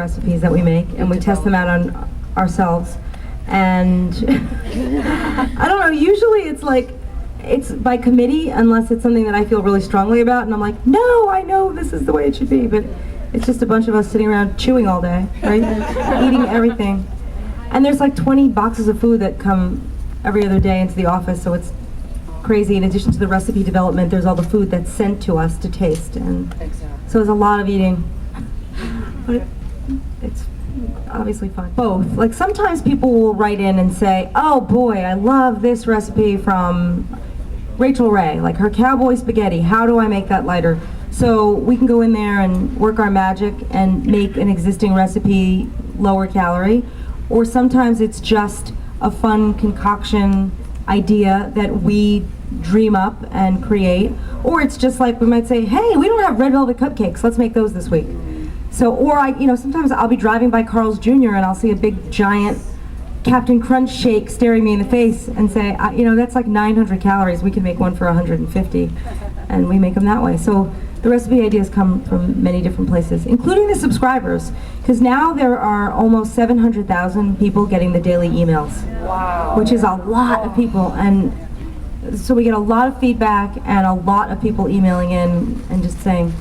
recipes that we make, and we test them out on ourselves. And I don't know, usually it's by committee, unless it's something that I feel really strongly about, and I'm like, no, I know this is the way it should be, but it's just a bunch of us sitting around chewing all day, right? Eating everything. And there's like 20 boxes of food that come every other day into the office, so it's crazy. In addition to the recipe development, there's all the food that's sent to us to taste, and so there's a lot of eating. But it's obviously fun. Both. Like sometimes people will write in and say, oh boy, I love this recipe from Rachel Ray, like her cowboy spaghetti. How do I make that lighter? So we can go in there and work our magic and make an existing recipe lower calorie. Or sometimes it's just a fun concoction idea that we dream up and create. Or it's just like we might say, hey, we don't have red velvet cupcakes, let's make those this week. So, or sometimes I'll be driving by Carl's Jr. and I'll see a big giant Captain Crunch shake staring me in the face and say, that's like 900 calories, we can make one for 150, and we make them that way. So the recipe ideas come from many different places, including the subscribers, because now there are almost 700,000 people getting the daily emails. Wow. Which is a lot of people, and so we get a lot of feedback and a lot of people emailing in and just saying,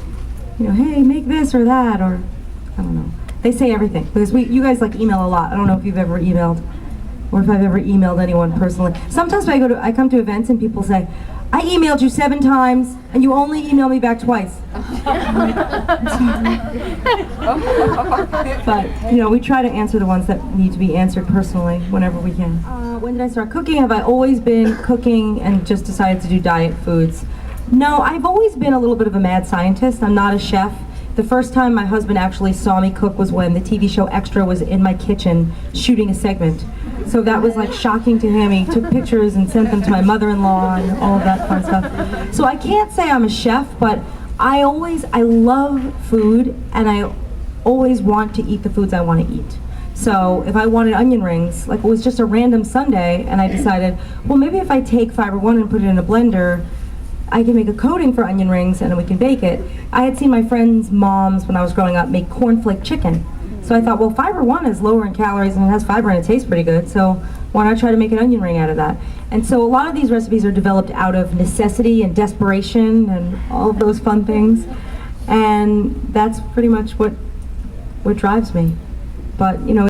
hey, make this or that, or I don't know. They say everything, because you guys email a lot. I don't know if you've ever emailed, or if I've ever emailed anyone personally. Sometimes when I come to events and people say, I emailed you 7 times, and you only emailed me back twice. But, we try to answer the ones that need to be answered personally whenever we can. When did I start cooking? Have I always been cooking and just decided to do diet foods? No, I've always been a little bit of a mad scientist. I'm not a chef. The first time my husband actually saw me cook was when the TV show Extra was in my kitchen shooting a segment. So that was shocking to him. He took pictures and sent them to my mother-in-law and all of that fun stuff. So I can't say I'm a chef, but I love food, and I always want to eat the foods I want to eat. So if I wanted onion rings, it was just a random Sunday, and I decided, well, maybe if I take Fiber One and put it in a blender, I can make a coating for onion rings and then we can bake it. I had seen my friends' moms when I was growing up make cornflake chicken. So I thought, well, Fiber One is lower in calories and it has fiber and it tastes pretty good, so why not try to make an onion ring out of that? And so a lot of these recipes are developed out of necessity and desperation and all of those fun things. And that's pretty much what drives me. But,